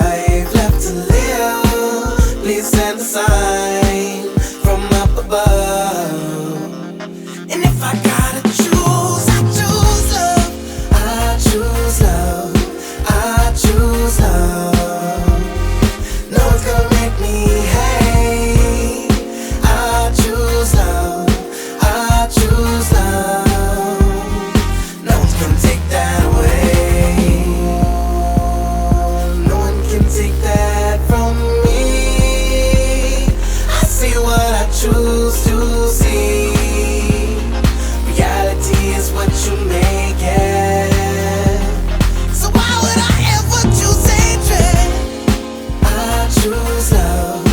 life left to live. Please send a sign from up above. And if I gotta choose, I choose love. I choose love. I choose love. No one's gonna make me hate. I choose love. I choose love. No one's gonna take that away. No one can take that from me. I see what I choose to see. Reality is what you make it. So why would I ever choose hatred? I choose love.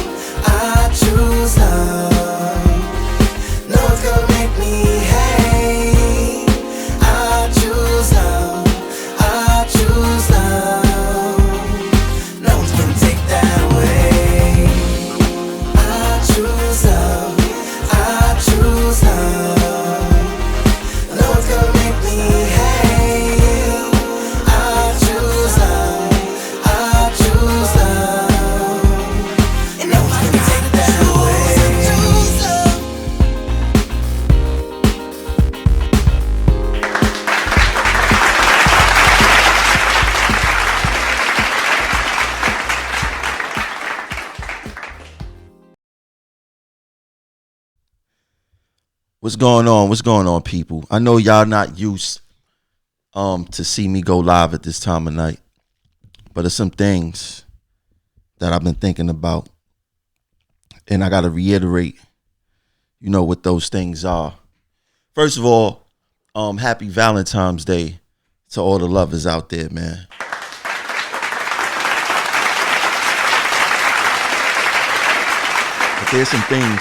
I choose love. No one's gonna make me hate. I choose love. I choose love. No one's gonna take that away. I choose love. I choose love. No one's gonna make me hate. I choose love. I choose love. And no one's gonna take that away. I choose love. What's going on? What's going on, people? I know y'all not used to see me go live at this time of night, but there's some things that I've been thinking about, and I gotta reiterate, what those things are. First of all, happy Valentine's Day to all the lovers out there, man. But there's some things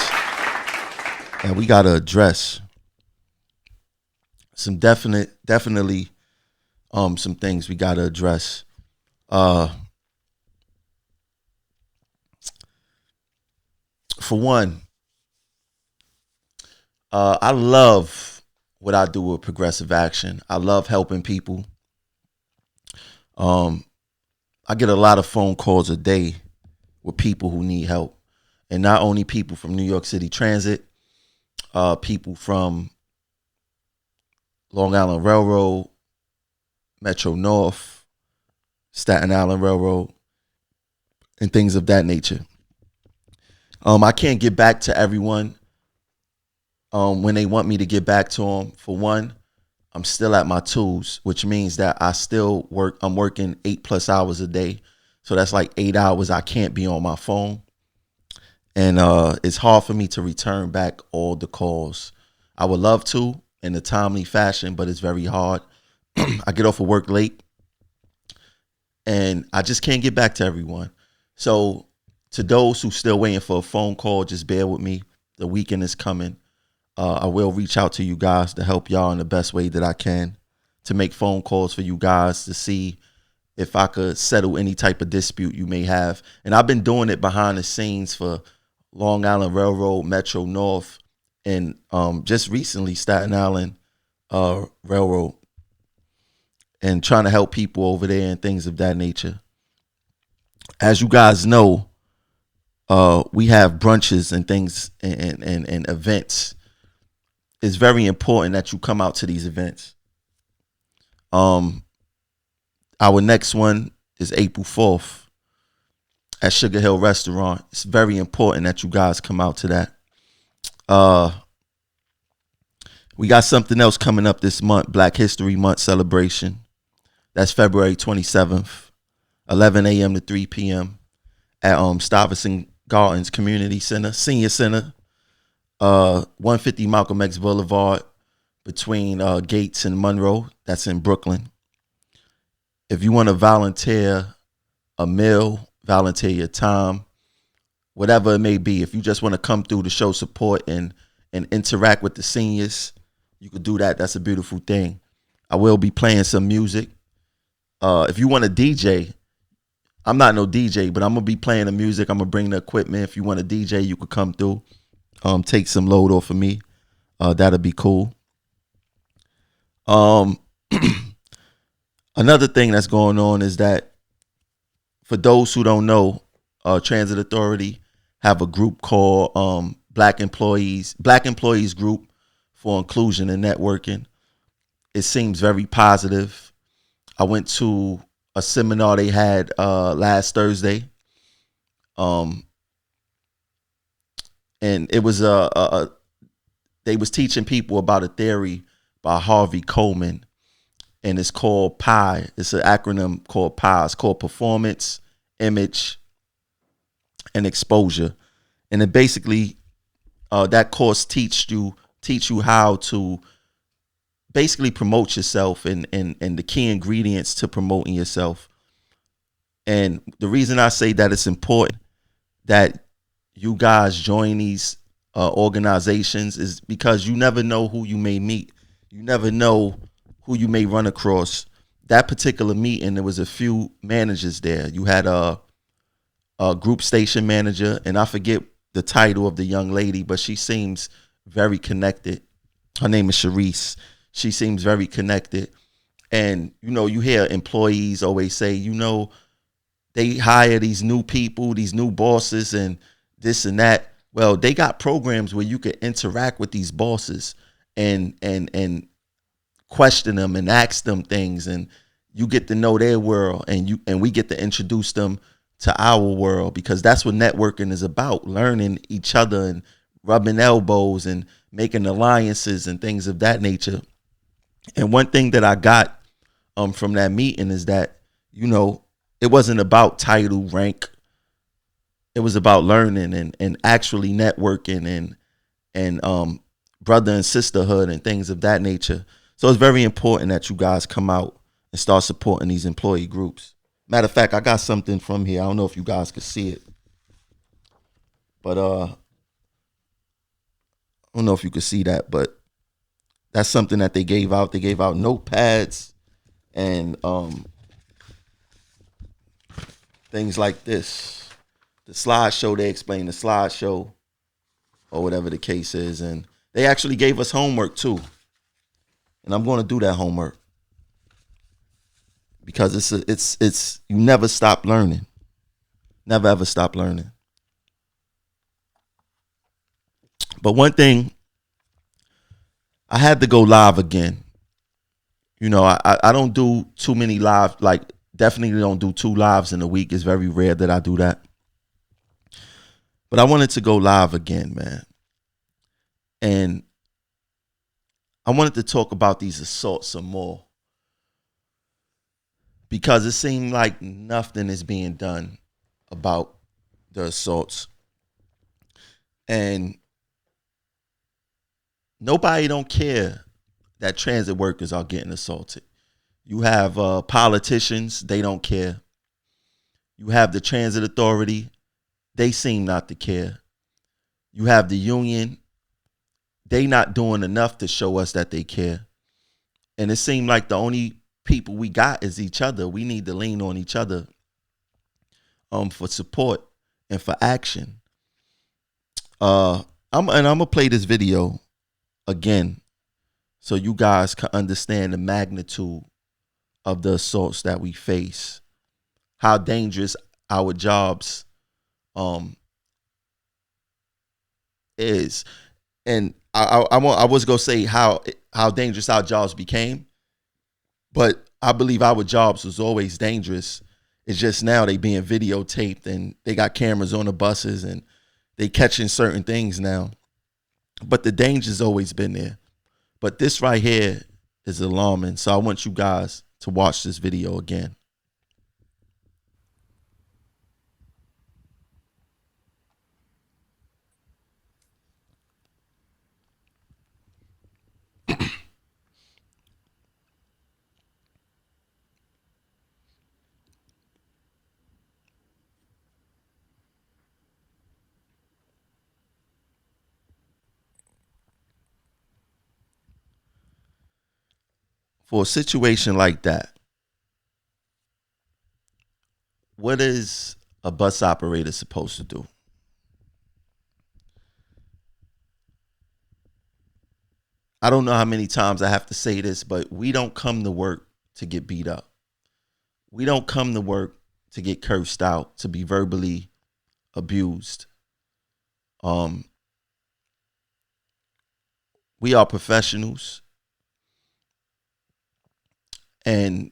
that we gotta address. Some definitely some things we gotta address. For one, I love what I do with Progressive Action. I love helping people. I get a lot of phone calls a day with people who need help. And not only people from New York City Transit, people from Long Island Railroad, Metro North, Staten Island Railroad, and things of that nature. I can't get back to everyone when they want me to get back to them. For one, I'm still at my tools, which means that I still work. I'm working 8+ hours a day. So that's like 8 hours I can't be on my phone. And it's hard for me to return back all the calls. I would love to in a timely fashion, but it's very hard. I get off of work late and I just can't get back to everyone. So to those who still waiting for a phone call, just bear with me. The weekend is coming. I will reach out to you guys to help y'all in the best way that I can, to make phone calls for you guys to see if I could settle any type of dispute you may have. And I've been doing it behind the scenes for Long Island Railroad, Metro North, and just recently Staten Island Railroad, and trying to help people over there and things of that nature. As you guys know, we have brunches and things and events. It's very important that you come out to these events. Our next one is April 4th at Sugar Hill Restaurant. It's very important that you guys come out to that. We got something else coming up this month, Black History Month celebration. That's February 27th, 11 a.m. to 3 p.m. at Stuyvesant Gardens Community Center, Senior Center, 150 Malcolm X Boulevard, between Gates and Monroe. That's in Brooklyn. If you want to volunteer a meal, volunteer your time, whatever it may be, if you just want to come through to show support and interact with the seniors, you could do that. That's a beautiful thing. I will be playing some music. If you want to DJ, I'm not no DJ, but I'm going to be playing the music. I'm going to bring the equipment. If you want to DJ, you could come through, take some load off of me. That'll be cool. Another thing that's going on is that for those who don't know, Transit Authority have a group called Black Employees Group for Inclusion and Networking. It seems very positive. I went to a seminar they had last Thursday, and it was they was teaching people about a theory by Harvey Coleman, and it's called PI. It's an acronym called PI. It's called Performance, Image, and Exposure. And it basically, that course teach you how to basically promote yourself and the key ingredients to promoting yourself. And the reason I say that it's important that you guys join these organizations is because you never know who you may meet. You never know who you may run across. That particular meeting, there was a few managers there. You had a group station manager, and I forget the title of the young lady, but she seems very connected. Her name is Sharice. She seems very connected. And, you hear employees always say, they hire these new people, these new bosses and this and that. Well, they got programs where you can interact with these bosses and question them and ask them things, and you get to know their world, and we get to introduce them to our world, because that's what networking is about, learning each other and rubbing elbows and making alliances and things of that nature. And one thing that I got from that meeting is that, it wasn't about title, rank. It was about learning and actually networking and brother and sisterhood and things of that nature. So it's very important that you guys come out and start supporting these employee groups. Matter of fact, I got something from here. I don't know if you guys could see it, but I don't know if you could see that, but that's something that they gave out. They gave out notepads and things like this. The slideshow, they explained the slideshow or whatever the case is. And they actually gave us homework too. And I'm going to do that homework because it's you never stop learning. Never ever stop learning. But one thing, I had to go live again. I don't do too many live, like definitely don't do 2 lives in a week. It's very rare that I do that. But I wanted to go live again, man. And I wanted to talk about these assaults some more, because it seemed like nothing is being done about the assaults. And nobody don't care that transit workers are getting assaulted. You have politicians, they don't care. You have the Transit Authority, they seem not to care. You have the union, they not doing enough to show us that they care. And it seemed like the only people we got is each other. We need to lean on each other for support and for action. I'm gonna play this video again so you guys can understand the magnitude of the assaults that we face, how dangerous our jobs is. And I was gonna say how dangerous our jobs became, but I believe our jobs was always dangerous. It's just now they being videotaped and they got cameras on the buses and they catching certain things now. But the danger's always been there. But this right here is alarming. So I want you guys to watch this video again. For a situation like that, what is a bus operator supposed to do? I don't know how many times I have to say this, but we don't come to work to get beat up. We don't come to work to get cursed out, to be verbally abused. We are professionals, and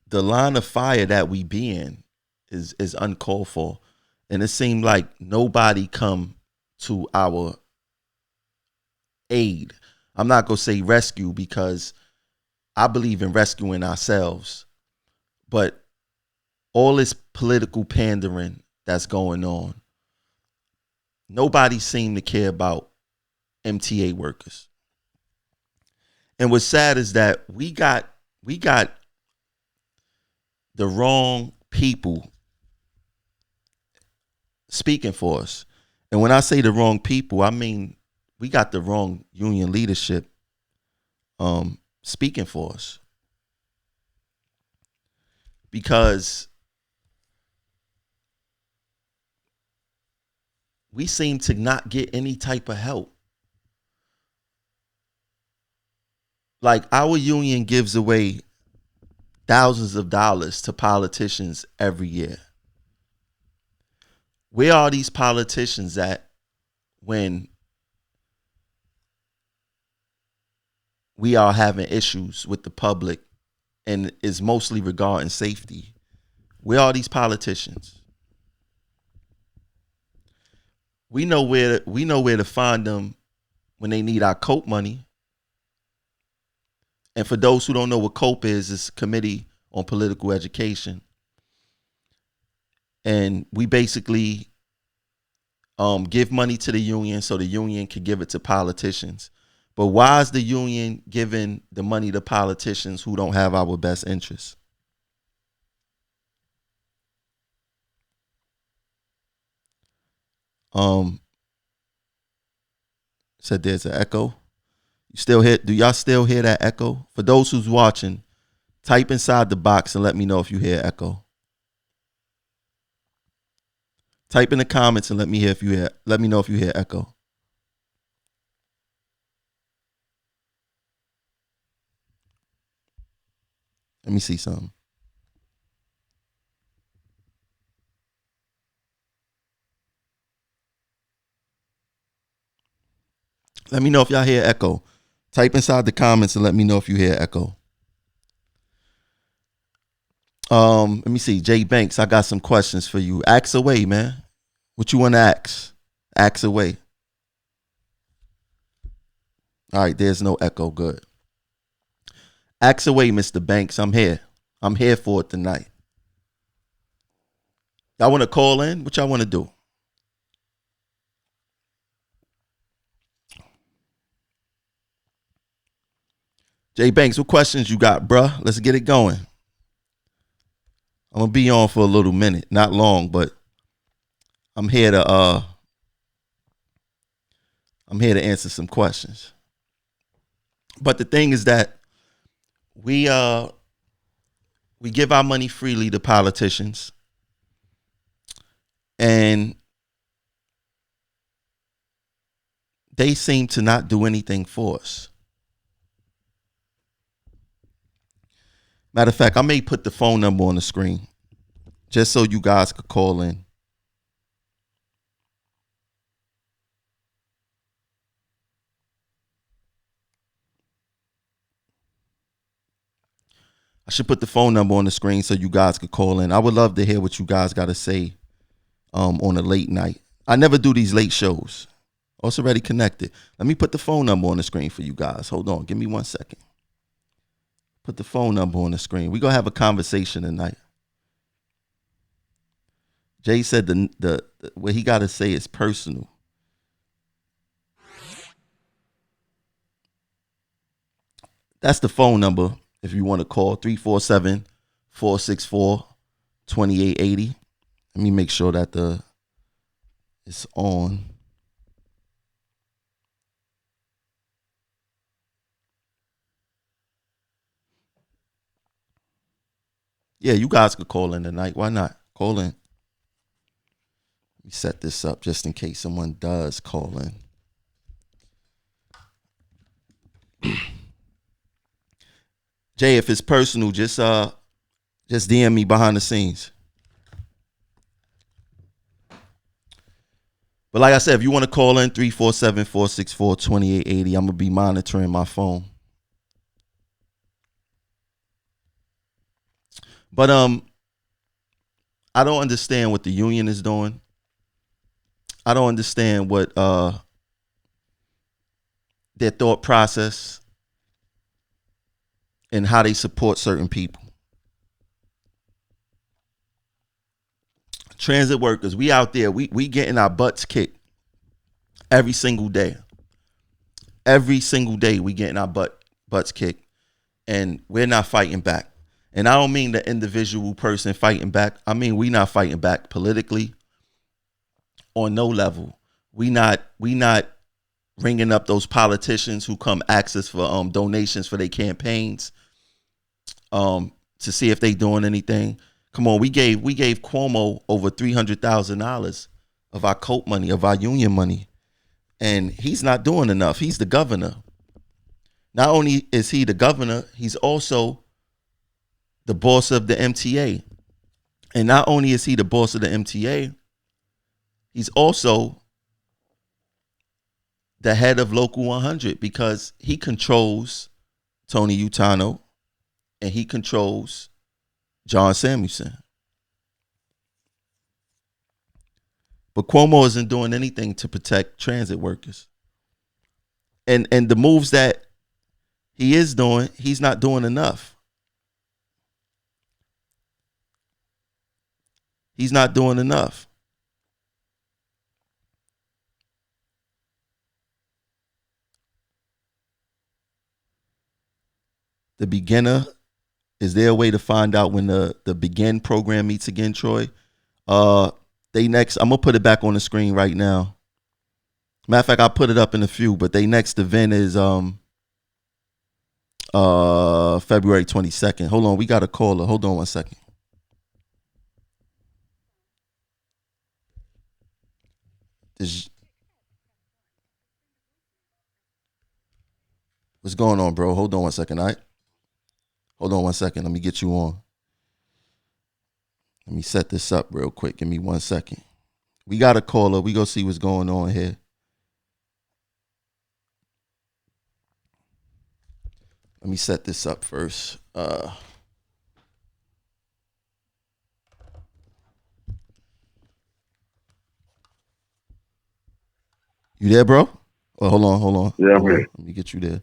the line of fire that we be in is uncalled for. And it seemed like nobody come to our aid. I'm not going to say rescue because I believe in rescuing ourselves. But all this political pandering that's going on, nobody seemed to care about MTA workers. And what's sad is that we got the wrong people speaking for us. And when I say the wrong people, I mean we got the wrong union leadership speaking for us. Because we seem to not get any type of help. Like, our union gives away thousands of dollars to politicians every year. Where are these politicians at when we are having issues with the public and is mostly regarding safety? Where are these politicians? We know where to find them when they need our COPE money. And for those who don't know what COPE is, it's Committee on Political Education. And we basically give money to the union so the union can give it to politicians. But why is the union giving the money to politicians who don't have our best interests? Said there's an echo. You still hear? Do y'all still hear that echo? For those who's watching, type inside the box and let me know if you hear echo. Type in the comments and let me know if you hear echo. Let me see something. Let me know if y'all hear echo. Type inside the comments and let me know if you hear echo. Let me see. Jay Banks, I got some questions for you. Ask away, man. What you want to ask? Ask away. All right, there's no echo. Good. Ask away, Mr. Banks. I'm here. I'm here for it tonight. Y'all want to call in? What y'all want to do? Jay Banks, what questions you got, bruh? Let's get it going. I'm going to be on for a little minute. Not long, but I'm here to answer some questions. But the thing is that we give our money freely to politicians, and they seem to not do anything for us. Matter of fact, I may put the phone number on the screen just so you guys could call in. I should put the phone number on the screen so you guys could call in. I would love to hear what you guys got to say on a late night. I never do these late shows. Also already connected. Let me put the phone number on the screen for you guys. Hold on. Give me 1 second. Put the phone number on the screen. We're going to have a conversation tonight. Jay said the what he got to say is personal. That's the phone number if you want to call, 347-464-2880. Let me make sure that it's on. Yeah, you guys could call in tonight. Why not? Call in. Let me set this up just in case someone does call in. Jay, if it's personal, just Just DM me behind the scenes. But like I said, if you want to call in 347-464-2880, I'm gonna be monitoring my phone. But I don't understand what the union is doing. I don't understand what their thought process and how they support certain people. Transit workers, we out there, we getting our butts kicked every single day. Every single day we getting our butts kicked, and we're not fighting back. And I don't mean the individual person fighting back. I mean we not fighting back politically on no level. We not ringing up those politicians who come ask us for donations for their campaigns to see if they doing anything. Come on, we gave Cuomo over $300,000 of our COPE money, of our union money, and he's not doing enough. He's the governor. Not only is he the governor, he's also the boss of the MTA. And not only is he the boss of the MTA, he's also the head of Local 100 because he controls Tony Utano and he controls John Samuelson. But Cuomo isn't doing anything to protect transit workers. And the moves that he is doing, he's not doing enough. He's not doing enough. The Beginner, is there a way to find out when the Begin program meets again, Troy? They next, I'm gonna put it back on the screen right now. Matter of fact, I put it up in a few, but they next event is February 22nd. Hold on, we got a caller. Hold on one second. What's going on, bro? Hold on one second, all right? Hold on one second. Let me get you on. Let me set this up real quick. Give me 1 second. We got a caller. We go see what's going on here. Let me set this up first. You there, bro? Oh, hold on. Yeah, I'm here. Let me get you there.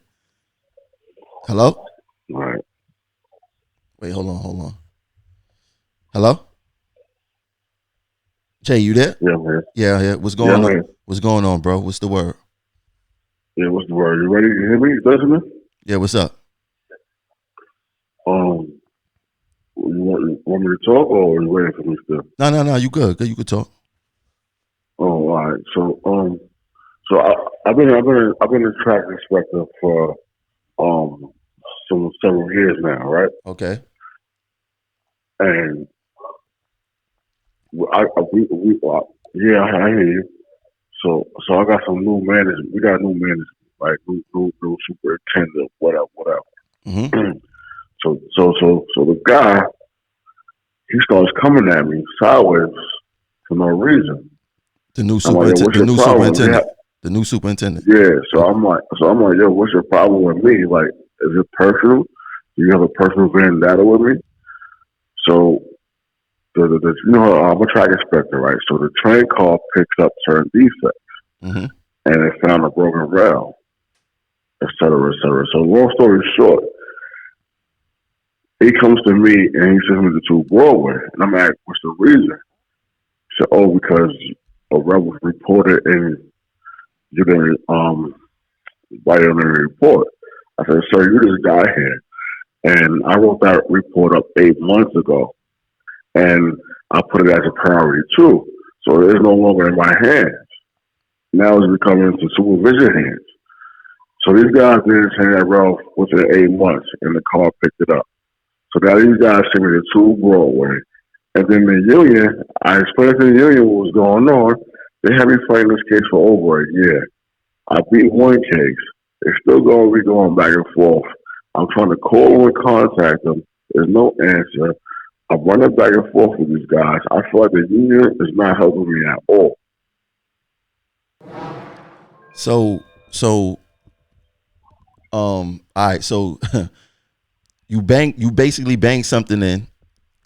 Hello? All right. Wait, hold on. Hello? Jay, you there? Yeah, I'm here. Yeah. What's going on? Here. What's going on, bro? What's the word? Yeah, what's the word? You ready to hear me? Listening? Yeah, what's up? You want me to talk, or are you waiting for me still? No. You good? Good. You could talk. Oh, all right. So I've been a track inspector for several years now, right? Okay. And I hear you. So I got some new management. We got new management, like new superintendent, whatever. Mm-hmm. So the guy, he starts coming at me sideways for no reason. The new superintendent. Yeah. So I'm like, yo, what's your problem with me? Like, is it personal? Do you have a personal vendetta with me? So I'm a track inspector, right? So the train car picks up certain defects, mm-hmm. and it found a broken rail, et cetera, et cetera. So long story short, he comes to me and he sends me to Broadway, and I'm like, what's the reason? He said, oh, because a rebel reported and you didn't write it on the report. I said, sir, you just got here, and I wrote that report up 8 months ago, and I put it as a priority too. So it is no longer in my hands. Now it's becoming into supervision hands. So these guys didn't send that rail within 8 months, and the car picked it up. So now these guys send me to Broadway. And then the union, I explained to the union what was going on. They had me fighting this case for over a year. I beat one case. They're still going to be going back and forth. I'm trying to call and contact them. There's no answer. I'm running back and forth with these guys. I feel like the union is not helping me at all. So all right, so you basically bang something in,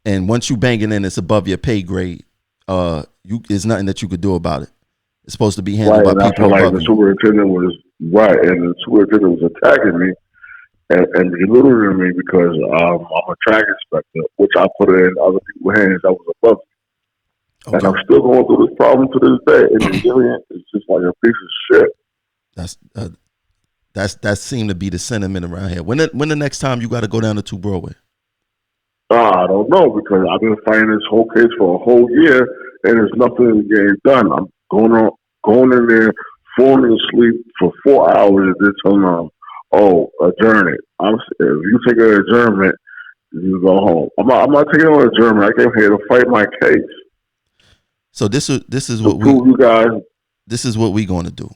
and once you bang it in, it's above your pay grade. There's nothing that you could do about it. It's supposed to be handled Right, by and I people feel like above the you. superintendent was right, and the superintendent was attacking me and belittling me because I'm a track inspector, which I put it in other people's hands that was above me. And Okay, I'm still going through this problem to this day. And Gillian is just like a piece of shit. that seemed to be the sentiment around here. When the next time you got to go down to 2 Broadway? I don't know because I've been fighting this whole case for a whole year and there's nothing getting done. I'm going in there, falling asleep for 4 hours and then telling them, "Oh, adjourn it." If you take an adjournment, you go home. I'm not taking an adjournment. I came here to fight my case. So this is To what prove you guys. this is what we going to do.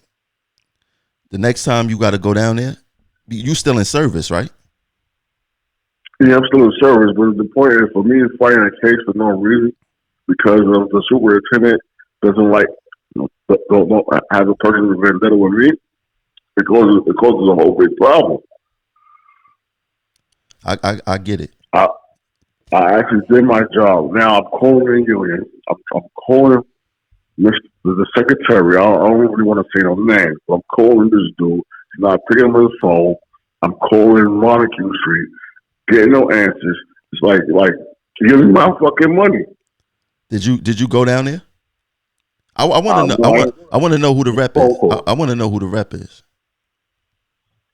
The next time you got to go down there, you still in service, right? Yeah, I'm still in service, but the point is for me is fighting a case for no reason because of the superintendent doesn't like don't have a personal vendetta with me. It causes a whole big problem. I get it. I actually did my job. Now I'm calling Gillian. I'm calling the secretary. I don't really want to say no names, but I'm calling this dude. He's not picking up his phone. I'm calling Montague Street, getting no answers. It's like give me my fucking money. Did you go down there? I want to know. I want to know who the rep is. I want to know who the rep is.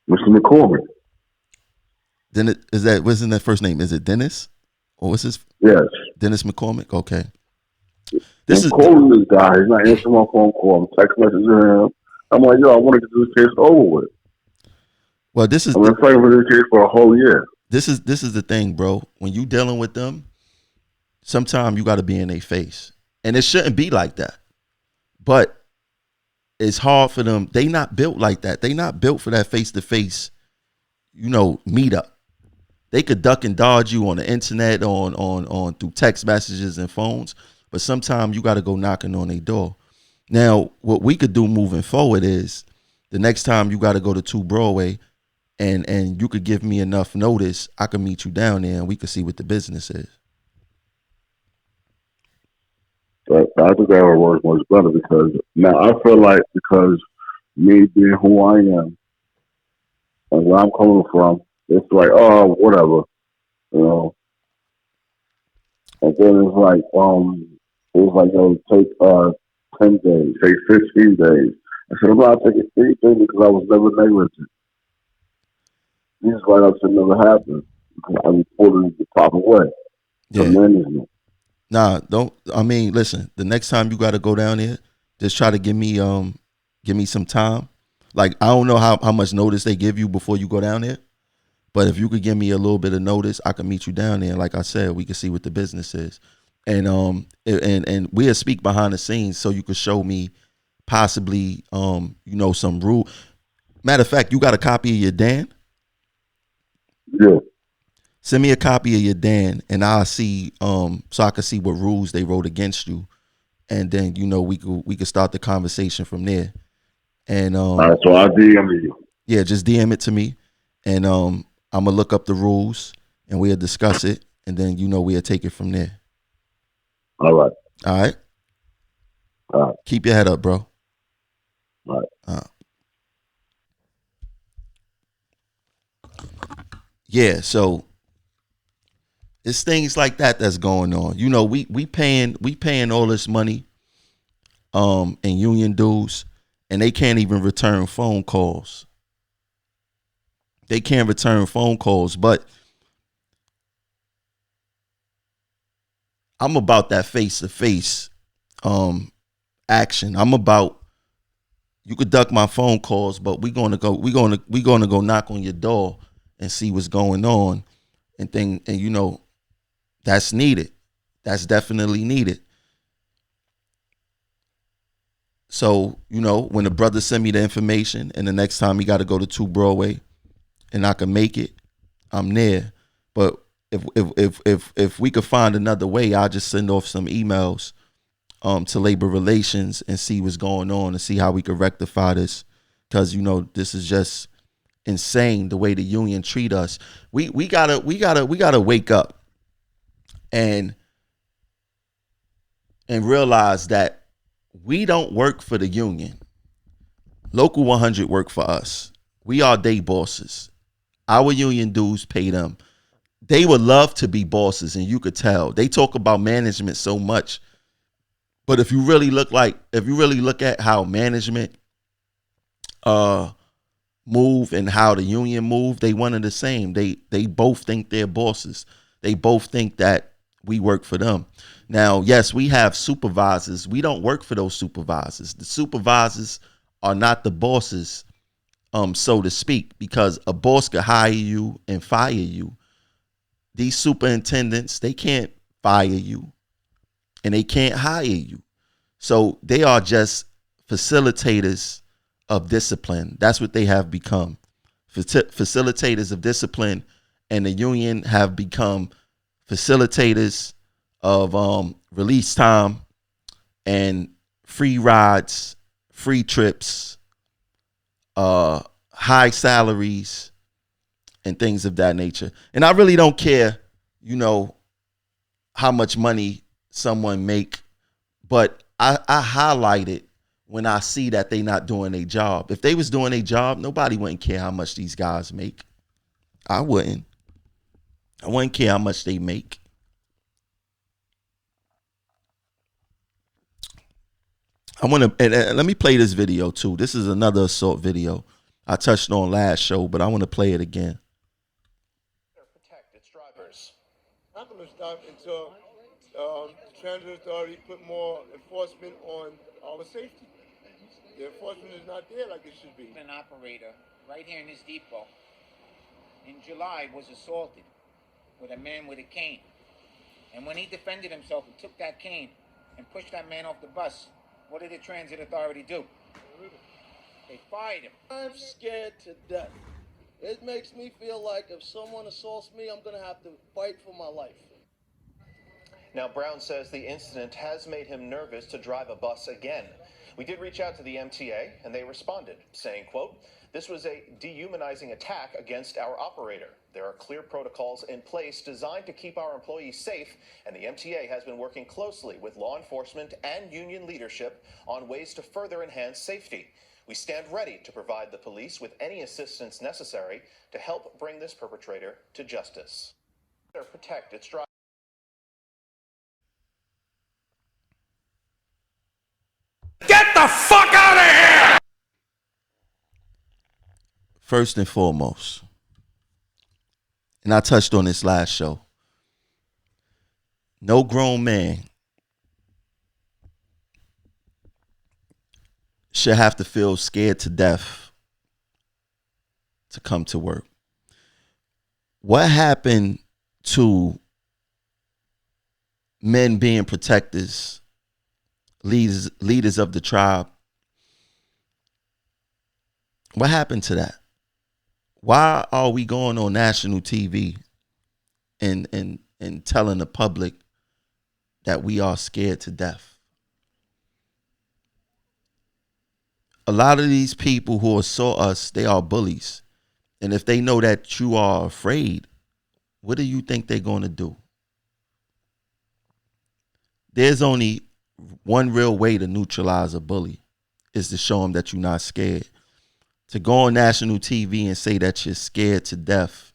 Mr. McCormick. Then what's his first name? Is it Dennis? Or what's his? Yes. Dennis McCormick. Okay. I'm calling this guy. He's not answering my phone call. I'm text messaging him. I'm like, yo, I want to get this case over with. Well, this is. I've been fighting for this case for a whole year. This is the thing, bro. When you dealing with them, sometimes you got to be in their face, and it shouldn't be like that. But it's hard for them. They not built like that. They not built for that face to face, meet up. They could duck and dodge you on the internet, on through text messages and phones. But sometimes you got to go knocking on their door. Now, what we could do moving forward is the next time you got to go to 2 Broadway, and you could give me enough notice, I could meet you down there and we could see what the business is. But I think that would work much better because now I feel like because me being who I am and where I'm coming from, it's like, oh, whatever, And then it's like, take 10 days, take 15 days. I said, I'm not taking anything because I was never negligent. These write-ups have never happened because I reported it the proper way to management. Nah, listen, the next time you got to go down there, just try to give me some time. Like, I don't know how much notice they give you before you go down there, but if you could give me a little bit of notice, I can meet you down there. Like I said, we can see what the business is. And we'll speak behind the scenes so you could show me possibly, some rule. Matter of fact, you got a copy of your Dan? Yeah. Send me a copy of your Dan, and I'll see, so I can see what rules they wrote against you, and then we could start the conversation from there. And all right, so I'll DM you. Yeah, just DM it to me, and I'm gonna look up the rules, and we'll discuss it, and then we'll take it from there. All right. All right. All right. Keep your head up, bro. All right. Yeah. So. It's things like that that's going on. We paying all this money, in union dues, and they can't even return phone calls. They can't return phone calls, but I'm about that face to face action. I'm about, you could duck my phone calls, but we're gonna go knock on your door and see what's going on, and that's needed. That's definitely needed. So, when the brother send me the information and the next time he got to go to 2 Broadway and I can make it, I'm there. But if we could find another way, I'll just send off some emails to labor relations and see what's going on and see how we could rectify this, because this is just insane the way the union treat us. We gotta wake up and realize that we don't work for the union. Local 100 work for us. We are they bosses. Our union dues pay them. They would love to be bosses, and you could tell. They talk about management so much. But if you really look at how management move and how the union move, they one and the same. They both think they're bosses. They both think that we work for them. Now, yes, we have supervisors. We don't work for those supervisors. The supervisors are not the bosses, so to speak, because a boss could hire you and fire you. These superintendents, they can't fire you and they can't hire you. So they are just facilitators of discipline. That's what they have become. Facilitators of discipline, and the union have become facilitators of release time and free rides, free trips, high salaries, and things of that nature. And I really don't care, how much money someone make, but I highlight it when I see that they not doing their job. If they was doing their job, nobody wouldn't care how much these guys make. I wouldn't care how much they make. I want to, and let me play this video too. This is another assault video I touched on last show, but I want to play it again. Protect its drivers. Not going to stop until the Transit Authority put more enforcement on our safety. The enforcement is not there like it should be. An operator right here in this depot in July was assaulted with a man with a cane. And when he defended himself and took that cane and pushed that man off the bus, what did the Transit Authority do? They fired him. I'm scared to death. It makes me feel like if someone assaults me, I'm going to have to fight for my life. Now, Brown says the incident has made him nervous to drive a bus again. We did reach out to the MTA, and they responded, saying, quote, "This was a dehumanizing attack against our operator. There are clear protocols in place designed to keep our employees safe, and the MTA has been working closely with law enforcement and union leadership on ways to further enhance safety. We stand ready to provide the police with any assistance necessary to help bring this perpetrator to justice." Protect its drivers. Get the fuck out of here! First and foremost, and I touched on this last show, no grown man should have to feel scared to death to come to work. What happened to men being protectors, leaders of the tribe? What happened to that? Why are we going on national TV and telling the public that we are scared to death? A lot of these people who assault us, they are bullies. And if they know that you are afraid, what do you think they're going to do? There's only one real way to neutralize a bully, is to show them that you're not scared. To go on national TV and say that you're scared to death,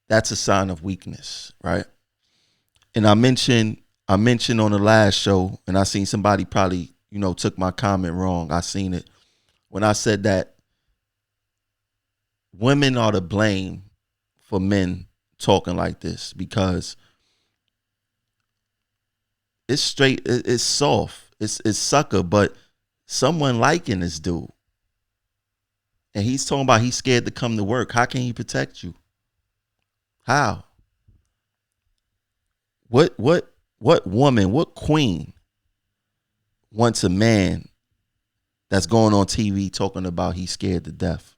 that's a sign of weakness, right? And I mentioned on the last show, and I seen somebody probably, took my comment wrong. I seen it when I said that women are to blame for men talking like this, because it's straight, it's soft, it's sucker, but someone liking this dude. And he's talking about he's scared to come to work. How can he protect you? How? What woman, what queen wants a man that's going on TV talking about he's scared to death?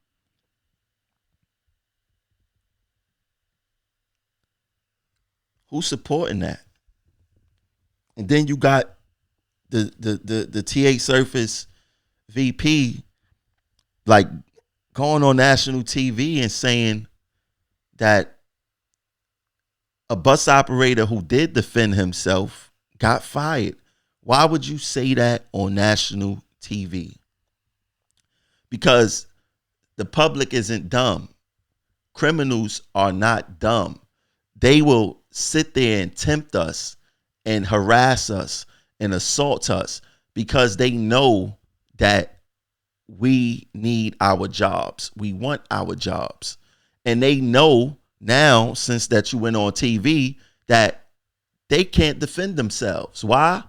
Who's supporting that? And then you got the TA Surface VP like going on national TV and saying that a bus operator who did defend himself got fired. Why would you say that on national TV? Because the public isn't dumb. Criminals are not dumb. They will sit there and tempt us and harass us and assault us because they know that we need our jobs. We want our jobs. And they know now, since that you went on TV, that they can't defend themselves. Why?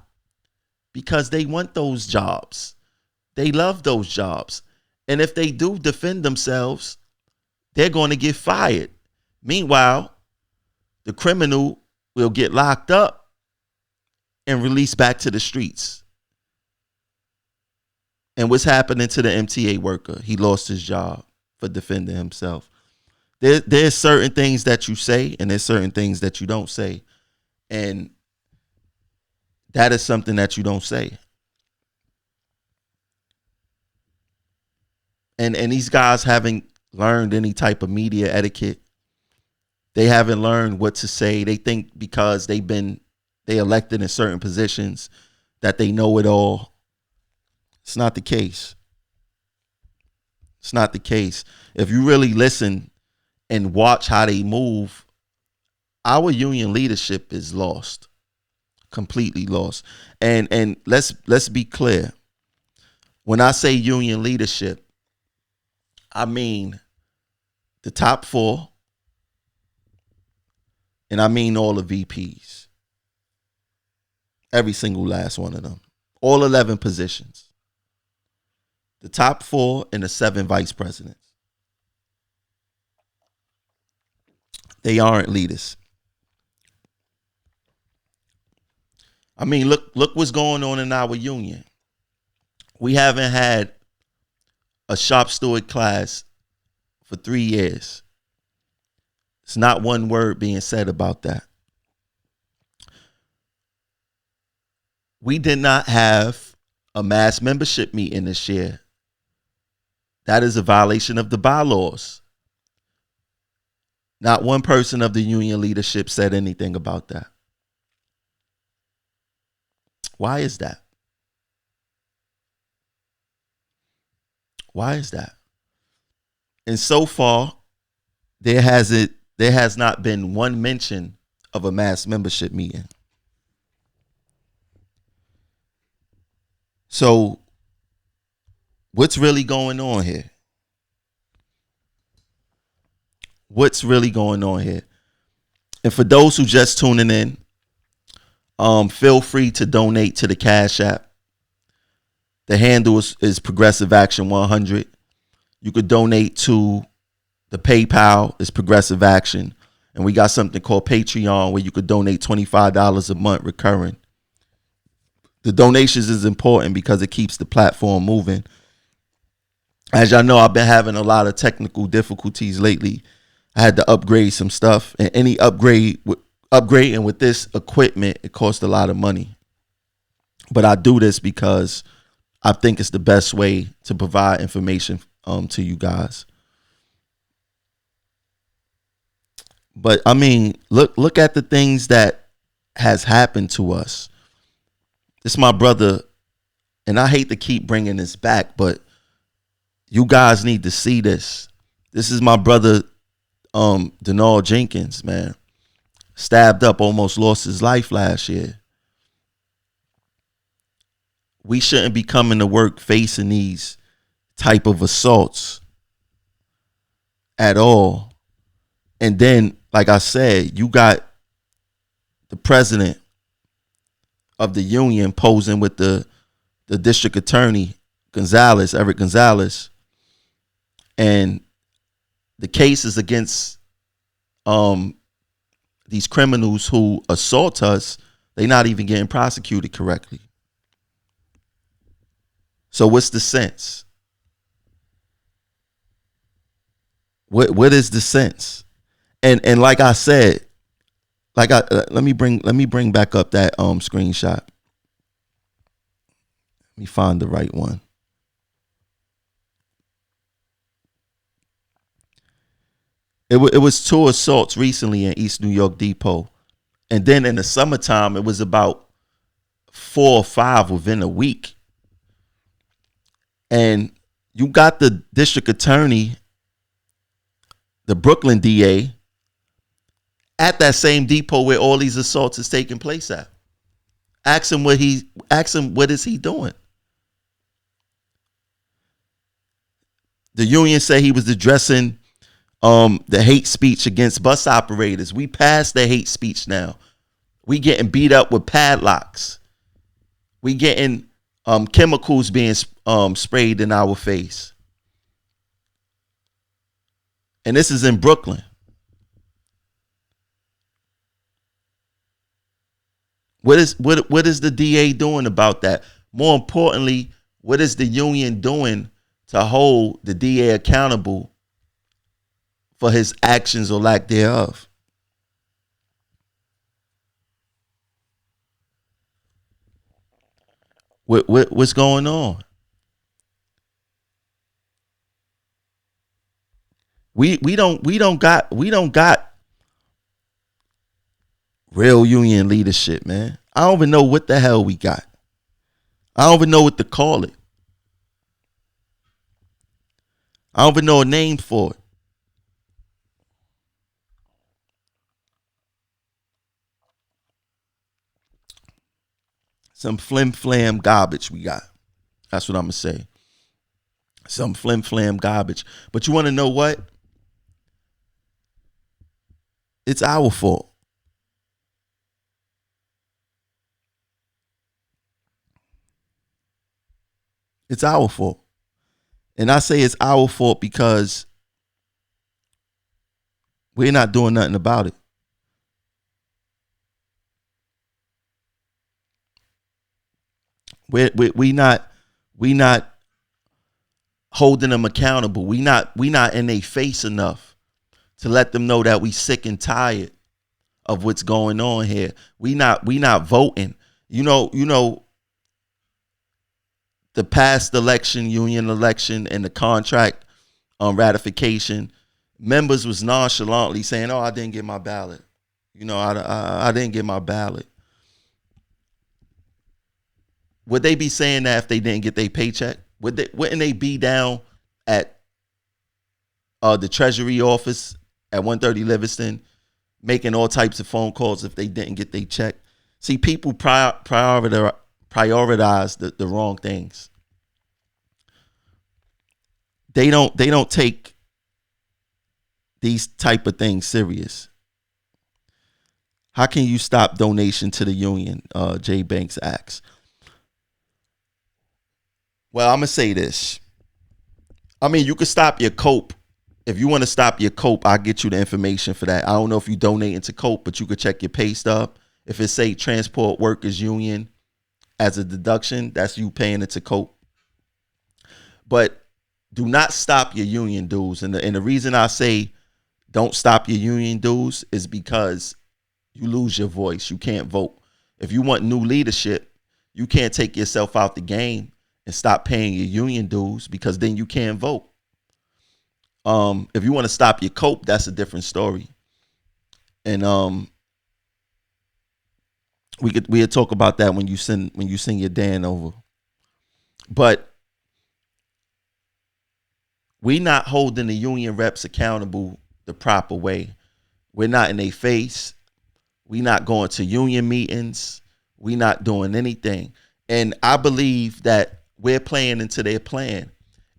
Because they want those jobs. They love those jobs. And if they do defend themselves, they're going to get fired. Meanwhile, the criminal will get locked up and released back to the streets. And what's happening to the MTA worker? He lost his job for defending himself. There's certain things that you say and there's certain things that you don't say. And that is something that you don't say. And these guys haven't learned any type of media etiquette. They haven't learned what to say. They think because they elected in certain positions that they know it all. It's not the case. It's not the case. If you really listen and watch how they move, our union leadership is lost. Completely lost. And let's be clear. When I say union leadership, I mean the top 4, and I mean all the VPs. Every single last one of them. All 11 positions. The top 4 and the 7 vice presidents. They aren't leaders. I mean, look what's going on in our union. We haven't had a shop steward class for 3 years. It's not one word being said about that. We did not have a mass membership meeting this year. That is a violation of the bylaws. Not one person of the union leadership said anything about that. Why is that? Why is that? And so far, there has not been one mention of a mass membership meeting. So, what's really going on here? What's really going on here? And for those who just tuning in, feel free to donate to the Cash App. The handle is Progressive Action 100. You could donate to the PayPal, is Progressive Action. And we got something called Patreon where you could donate $25 a month recurring. The donations is important because it keeps the platform moving. As y'all know, I've been having a lot of technical difficulties lately. I had to upgrade some stuff, and any upgrading with this equipment, it costs a lot of money. But I do this because I think it's the best way to provide information to you guys. But I mean, look at the things that has happened to us. It's my brother, and I hate to keep bringing this back, but you guys need to see this. This is my brother, Denal Jenkins, man. Stabbed up, almost lost his life last year. We shouldn't be coming to work facing these type of assaults at all. And then, like I said, you got the president of the union posing with the district attorney, Eric Gonzalez. And the case is against these criminals who assault us. They're not even getting prosecuted correctly. So what's the sense? What is the sense? And like I said, like let me bring back up that screenshot. Let me find the right one. It was 2 assaults recently in East New York Depot. And then in the summertime, it was about 4 or 5 within a week. And you got the district attorney, the Brooklyn DA, at that same depot where all these assaults is taking place at. Ask him what is he doing? The union said he was addressing the hate speech against bus operators. We passed the hate speech now. We getting beat up with padlocks. We getting chemicals being sprayed in our face. And this is in Brooklyn. What is the DA doing about that? More importantly, what is the union doing to hold the DA accountable for his actions or lack thereof? What's going on? We don't got real union leadership, man. I don't even know what the hell we got. I don't even know what to call it. I don't even know a name for it. Some flim flam garbage we got. That's what I'm going to say. Some flim flam garbage. But you want to know what? It's our fault. It's our fault. And I say it's our fault because we're not doing nothing about it. We not holding them accountable. We not in their face enough to let them know that we sick and tired of what's going on here. We not voting. You know the past election, union election, and the contract ratification, members was nonchalantly saying, "Oh, I didn't get my ballot. I didn't get my ballot." Would they be saying that if they didn't get their paycheck? Wouldn't they be down at the Treasury office at 130 Livingston making all types of phone calls if they didn't get their check? See, people prioritize the wrong things. They don't take these type of things serious. How can you stop donation to the union? Jay Banks asks. Well, I'm going to say this. I mean, you can stop your COPE. If you want to stop your COPE, I'll get you the information for that. I don't know if you donate into COPE, but you could check your pay stub. If it say Transport Workers Union as a deduction, that's you paying into COPE. But do not stop your union dues. And the reason I say don't stop your union dues is because you lose your voice. You can't vote. If you want new leadership, you can't take yourself out the game and stop paying your union dues, because then you can't vote. If you want to stop your COPE, that's a different story. And we'll talk about that when you send your Dan over. But we not holding the union reps accountable the proper way. We're not in their face. We not going to union meetings. We not doing anything. And I believe that we're playing into their plan.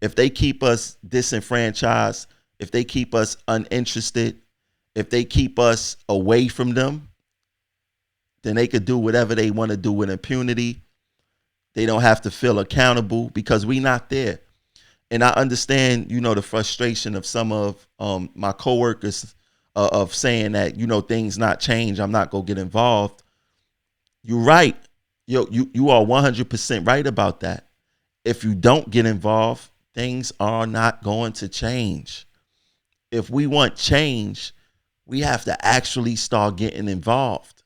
If they keep us disenfranchised, if they keep us uninterested, if they keep us away from them, then they could do whatever they want to do with impunity. They don't have to feel accountable because we not there. And I understand, the frustration of some of my coworkers of saying that, things not change. I'm not going to get involved. You're right. You are 100% right about that. If you don't get involved, things are not going to change. If we want change, We have to actually start getting involved.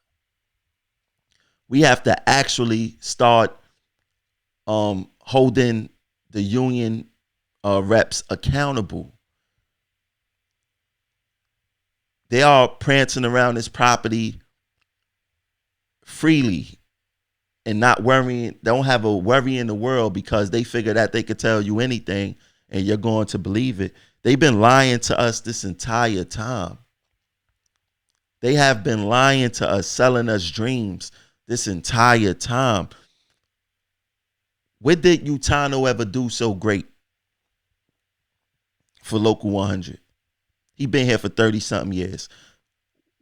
We have to actually start holding the union reps accountable. They are prancing around this property freely and not worrying, don't have a worry in the world because they figure that they could tell you anything and you're going to believe it. They've been lying to us this entire time. They have been lying to us, selling us dreams this entire time. What did Utano ever do so great for Local 100? He been here for 30-something years.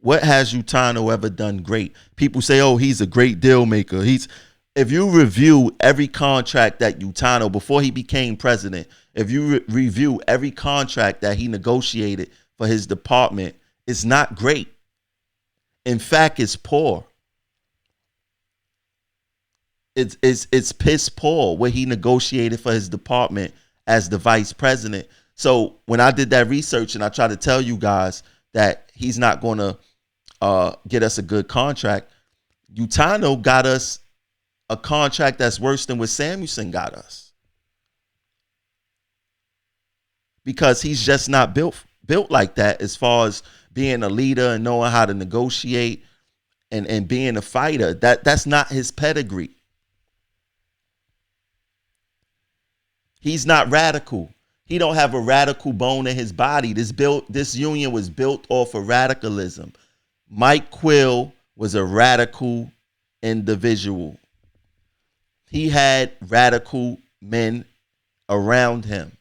What has Utano ever done great? People say, oh, he's a great deal maker. If you review every contract that Utano, before he became president, if you review every contract that he negotiated for his department, it's not great. In fact, it's poor. It's piss poor what he negotiated for his department as the vice president. So when I did that research and I tried to tell you guys that he's not going to get us a good contract, Utano got us a contract that's worse than what Samuelson got us. Because he's just not built like that as far as being a leader and knowing how to negotiate and being a fighter. That's not his pedigree. He's not radical. He don't have a radical bone in his body. This union was built off of radicalism. Mike Quill was a radical individual. He had radical men around him.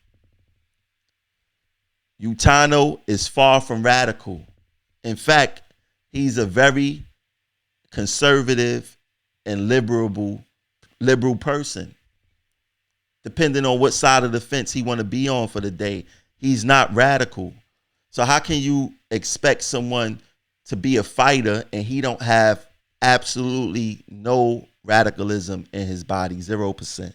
Utano is far from radical. In fact, he's a very conservative and liberal person. Depending on what side of the fence he want to be on for the day, he's not radical. So how can you expect someone to be a fighter and he don't have absolutely no radicalism in his body? 0%.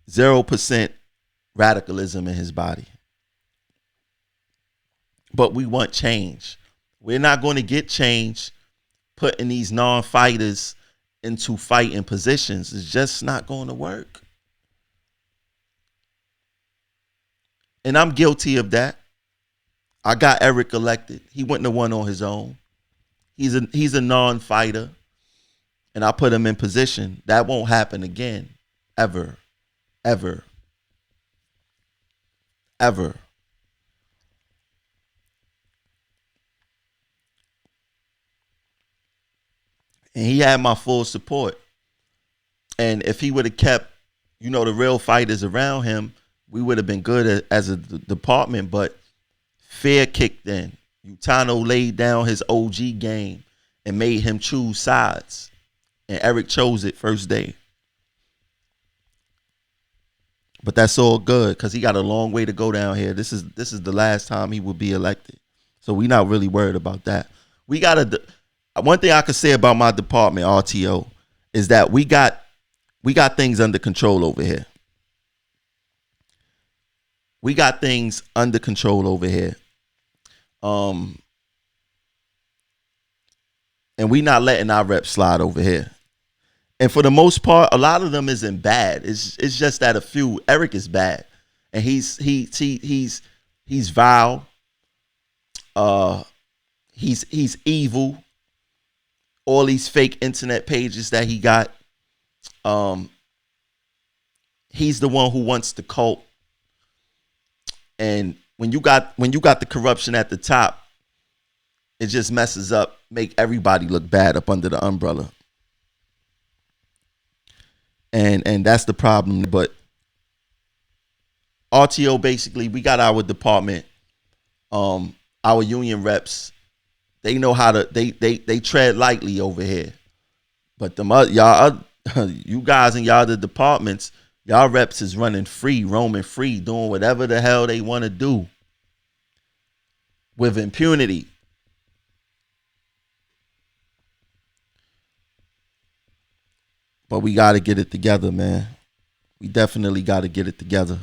%0 radicalism in his body. But we want change. We're not going to get change putting these non-fighters into fighting positions. It's just not going to work. And I'm guilty of that. I got Eric elected. He wouldn't have won on his own. He's a non-fighter. And I put him in position. That won't happen again. Ever. Ever. Ever. And he had my full support. And if he would have kept, the real fighters around him, we would have been good as a department. But fear kicked in. Utano laid down his OG game and made him choose sides. And Eric chose it first day. But that's all good because he got a long way to go down here. This is the last time he will be elected. So we're not really worried about that. One thing I could say about my department, RTO, is that we got things under control over here. We got things under control over here. And we not letting our reps slide over here. And for the most part, a lot of them isn't bad. It's just that a few. Eric is bad, and he's vile. He's evil. All these fake internet pages that he got. He's the one who wants the cult. And when you got the corruption at the top, it just messes up, make everybody look bad up under the umbrella. And that's the problem. But RTO, basically, we got our department, our union reps. They know how to they tread lightly over here. But you guys in y'all other departments, y'all reps is running free, roaming free, doing whatever the hell they want to do with impunity. But we got to get it together, man. We definitely got to get it together.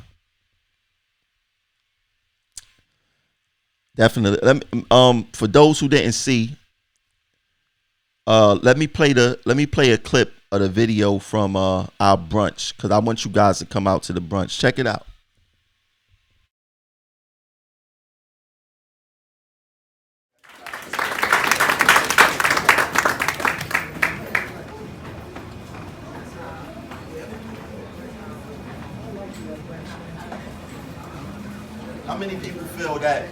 Definitely. For those who didn't see, let me play a clip of the video from our brunch, because I want you guys to come out to the brunch. Check it out. How many people feel that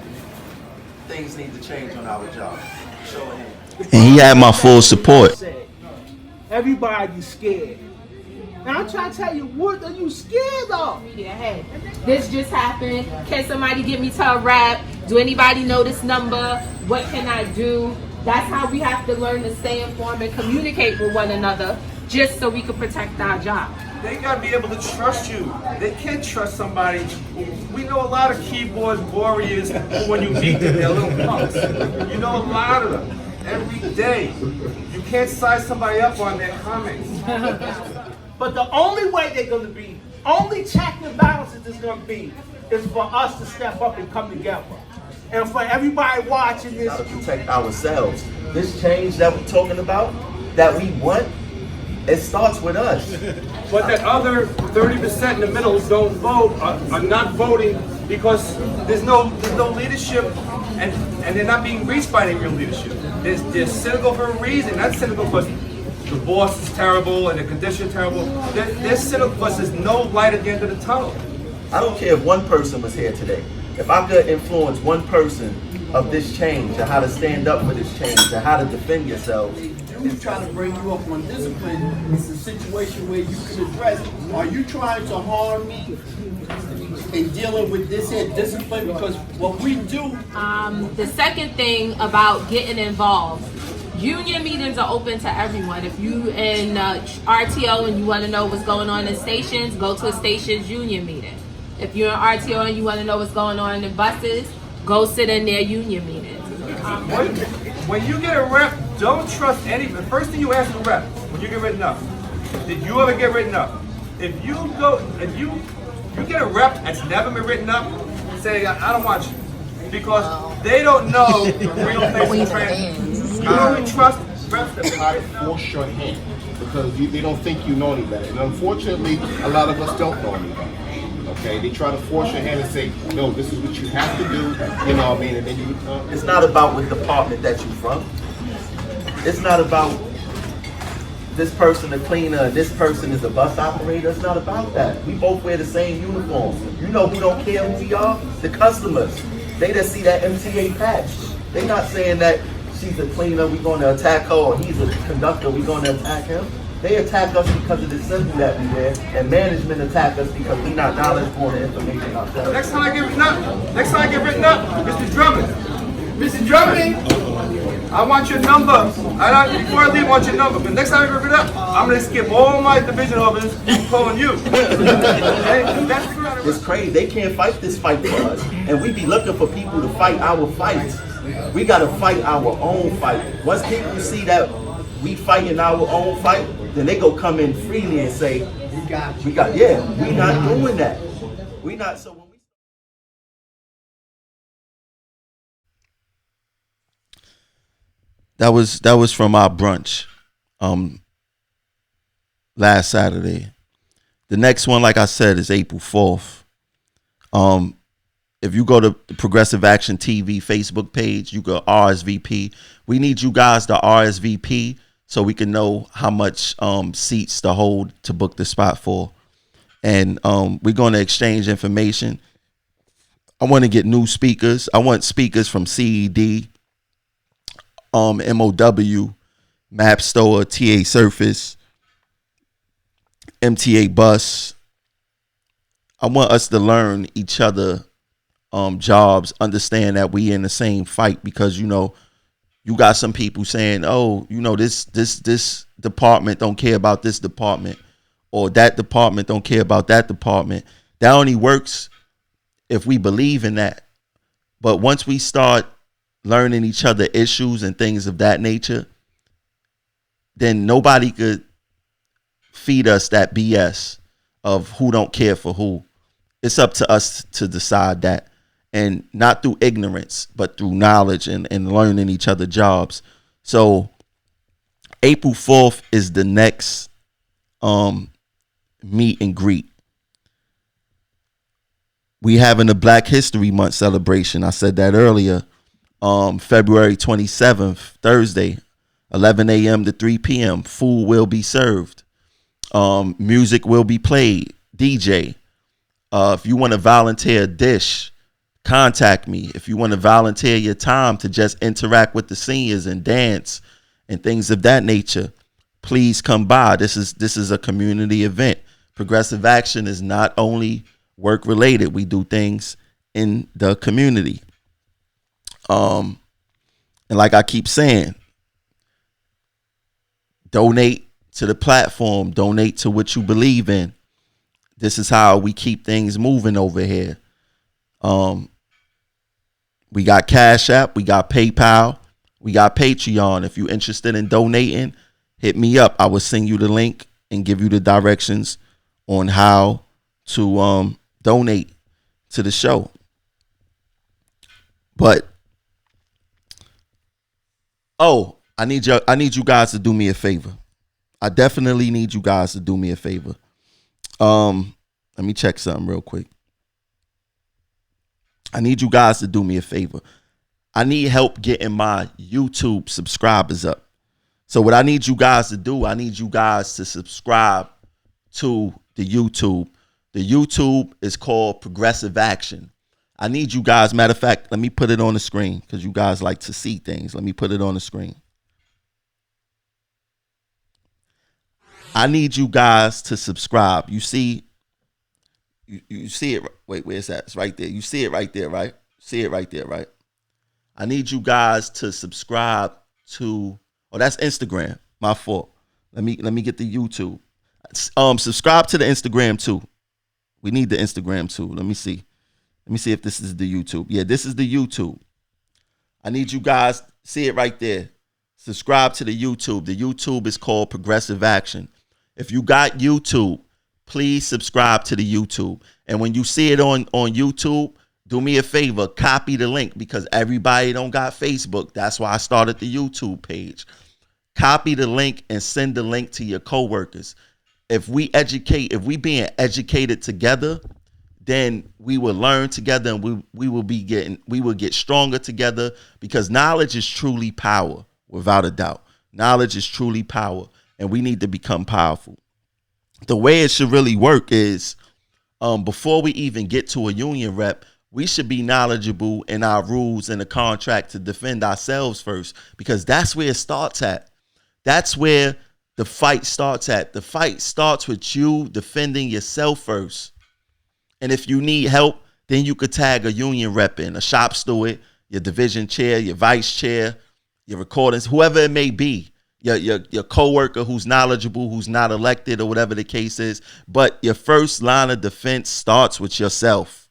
things need to change on our job? Show of hands. And he had my full support. Everybody's scared. And I'm trying to tell you, what are you scared of? Yeah, hey, this just happened. Can somebody get me to a rap? Do anybody know this number? What can I do? That's how we have to learn to stay informed and communicate with one another, just so we can protect our job. They gotta be able to trust you. They can't trust somebody. We know a lot of keyboard warriors who, when you meet them, they're little punks. You know a lot of them every day. You can't size somebody up on their comments. But the only way they're going to be, only check and balances is going to be, is for us to step up and come together. And for everybody watching this, to protect ourselves. This change that we're talking about, that we want, it starts with us. But that other 30% in the middle who don't vote are not voting because there's no leadership, and they're not being reached by any real leadership. They're cynical for a reason. Not cynical because the boss is terrible and the condition is terrible. They're cynical because there's no light at the end of the tunnel. I don't care if one person was here today. If I could influence one person of this change, and how to stand up for this change, and how to defend yourselves. Who's trying to bring you up on discipline is a situation where you can address it. Are you trying to harm me in dealing with this here discipline? Because what we do... The second thing about getting involved, union meetings are open to everyone. If you in RTO and you want to know what's going on in stations, go to a station's union meeting. If you're in RTO and you want to know what's going on in buses, go sit in their union meetings. When you get a rep, don't trust any. The first thing you ask a rep when you get written up, did you ever get written up? If you get a rep that's never been written up, say I don't want you, because they don't know the real face of trans. You only trust reps that try to force your hand because they don't think you know any better. And unfortunately, a lot of us don't know any better. Okay, they try to force your hand and say, no, this is what you have to do, you know what I mean, and then you... It's not about what department that you're from. It's not about this person a cleaner, this person is a bus operator. It's not about that. We both wear the same uniform. You know who don't care who we are? The customers. They just see that MTA patch. They're not saying that she's a cleaner, we're going to attack her, or he's a conductor, we're going to attack him. They attack us because of the symbol that we wear, and management attack us because we're not knowledgeable in information ourselves. Next time I get written up, Mr. Drummond. Mr. Drummond, I want your number. Before I leave, I want your number. But next time I get written up, I'm going to skip all my division officers and calling you. It's crazy. They can't fight this fight for us. And we be looking for people to fight our fights. We got to fight our own fight. Once people see that we fighting our own fight, then they go come in freely and say, we not doing that. We not. So when that was from our brunch last Saturday. The next one, like I said, is April 4th. If you go to the Progressive Action TV Facebook page, you go RSVP. We need you guys to RSVP so we can know how much seats to hold to book the spot for. And we're going to exchange information. I want to get new speakers. I want speakers from CED, MOW, MapStore, TA Surface, MTA Bus. I want us to learn each other jobs, understand that we in the same fight, because you know you got some people saying, oh, you know, this department don't care about this department, or that department don't care about that department. That only works if we believe in that. But once we start learning each other issues and things of that nature, then nobody could feed us that BS of who don't care for who. It's up to us to decide that, and not through ignorance, but through knowledge and learning each other jobs. So April 4th is the next meet and greet. We having a Black History Month celebration. I said that earlier. February 27th, Thursday, 11 a.m. to 3 p.m. Food will be served. Music will be played. DJ. If you want to volunteer a dish, contact me. If you want to volunteer your time to just interact with the seniors and dance and things of that nature, please come by. This is a community event. Progressive Action is not only work related. We do things in the community. And like I keep saying, donate to the platform, donate to what you believe in. This is how we keep things moving over here. We got Cash App, we got PayPal, we got Patreon. If you're interested in donating, hit me up. I will send you the link and give you the directions on how to donate to the show. But I need you guys to do me a favor. I definitely need you guys to do me a favor. Let me check something real quick. I need you guys to do me a favor. I need help getting my YouTube subscribers up. So what I need you guys to do, I need you guys to subscribe to the YouTube. The YouTube is called Progressive Action. I need you guys, matter of fact, let me put it on the screen because you guys like to see things. Let me put it on the screen. I need you guys to subscribe. You see, you see it. Wait, where's that? It's right there. You see it right there, right? See it right there, right? I need you guys to subscribe to, that's Instagram. My fault. Let me get the YouTube. Subscribe to the Instagram too. We need the Instagram too. Let me see. Let me see if this is the YouTube. Yeah, this is the YouTube. I need you guys, see it right there. Subscribe to the YouTube. The YouTube is called Progressive Action. If you got YouTube, please subscribe to the YouTube. And when you see it on YouTube, do me a favor, copy the link because everybody don't got Facebook. That's why I started the YouTube page. Copy the link and send the link to your coworkers. If we being educated together, then we will learn together and we will get stronger together because knowledge is truly power, without a doubt. Knowledge is truly power, and we need to become powerful. The way it should really work is before we even get to a union rep, we should be knowledgeable in our rules and the contract to defend ourselves first, because that's where it starts at. That's where the fight starts at. The fight starts with you defending yourself first. And if you need help, then you could tag a union rep in, a shop steward, your division chair, your vice chair, your recordings, whoever it may be, your coworker who's knowledgeable, who's not elected or whatever the case is. But your first line of defense starts with yourself.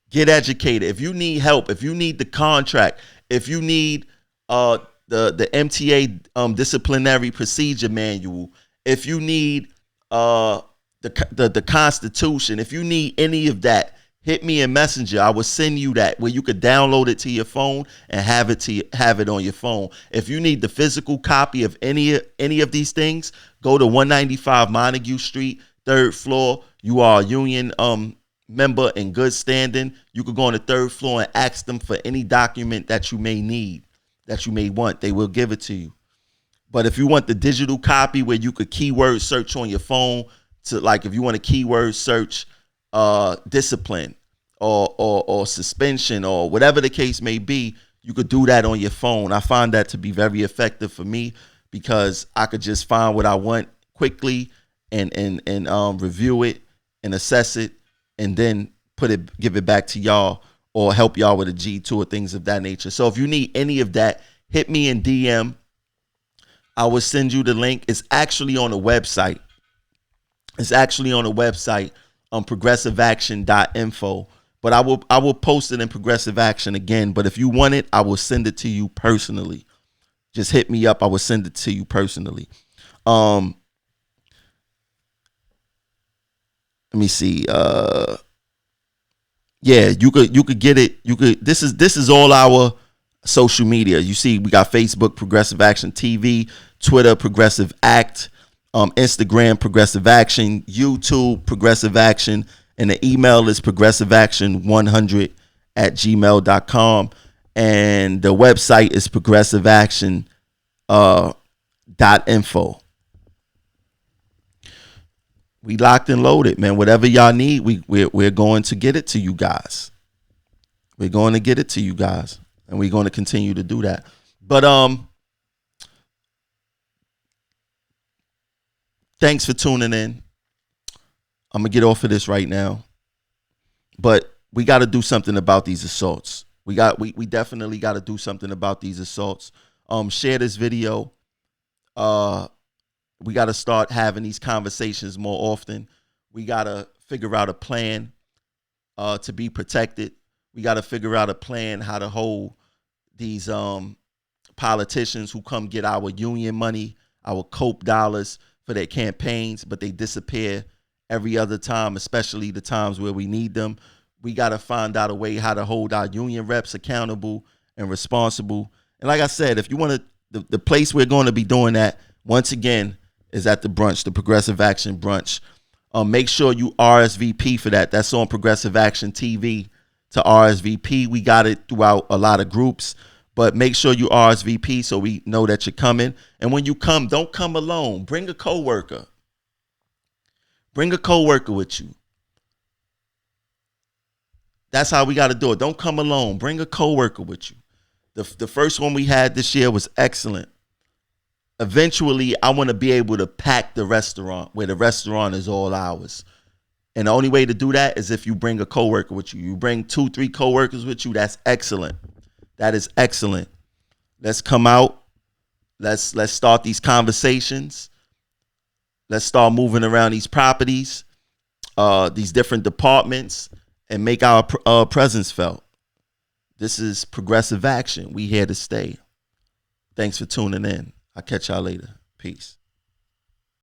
Get educated. If you need help, if you need the contract, if you need the MTA disciplinary procedure manual, if you need the Constitution, if you need any of that, hit me in Messenger. I will send you that where you could download it to your phone and have it on your phone. If you need the physical copy of any of these things, go to 195 Montague Street, 3rd floor. You are a union member in good standing. You could go on the 3rd floor and ask them for any document that you may need, that you may want. They will give it to you. But if you want the digital copy where you could keyword search on your phone, to like if you want to keyword search discipline or suspension or whatever the case may be, you could do that on your phone. I find that to be very effective for me because I could just find what I want quickly and review it and assess it and then give it back to y'all or help y'all with a G2 or things of that nature. So if you need any of that, hit me in DM. I will send you the link. It's actually on the website. It's actually on the website on progressiveaction.info. But I will post it in Progressive Action again. But if you want it, I will send it to you personally. Just hit me up. I will send it to you personally. let me see. Yeah, you could get it. This is all our social media. You see, we got Facebook, Progressive Action TV, Twitter, Progressive Act, Instagram, Progressive Action, YouTube, Progressive Action, and the email is progressiveaction100@gmail.com, and the website is progressiveaction.info. We locked and loaded, man. Whatever y'all need, we're going to get it to you guys. We're going to get it to you guys, and we're going to continue to do that. But thanks for tuning in. I'm gonna get off of this right now, but we got to do something about these assaults. We definitely got to do something about these assaults. Share this video. We got to start having these conversations more often. We got to figure out a plan to be protected. We got to figure out a plan how to hold these politicians who come get our union money, our COPE dollars for their campaigns, but they disappear every other time, especially the times where we need them. We got to find out a way how to hold our union reps accountable and responsible. And like I said, if you want to, the place we're going to be doing that, once again, is at the brunch, the Progressive Action brunch. Make sure you RSVP for that. That's on Progressive Action TV to RSVP. We got it throughout a lot of groups, but make sure you RSVP so we know that you're coming. And when you come, don't come alone. Bring a coworker. Bring a coworker with you. That's how we got to do it. Don't come alone. Bring a coworker with you. The first one we had this year was excellent. Eventually, I want to be able to pack the restaurant where the restaurant is all ours. And the only way to do that is if you bring a coworker with you. You bring 2-3 coworkers with you. That's excellent. That is excellent. Let's come out. Let's start these conversations. Let's start moving around these properties, these different departments, and make our presence felt. This is Progressive Action. We here to stay. Thanks for tuning in. I'll catch y'all later. Peace.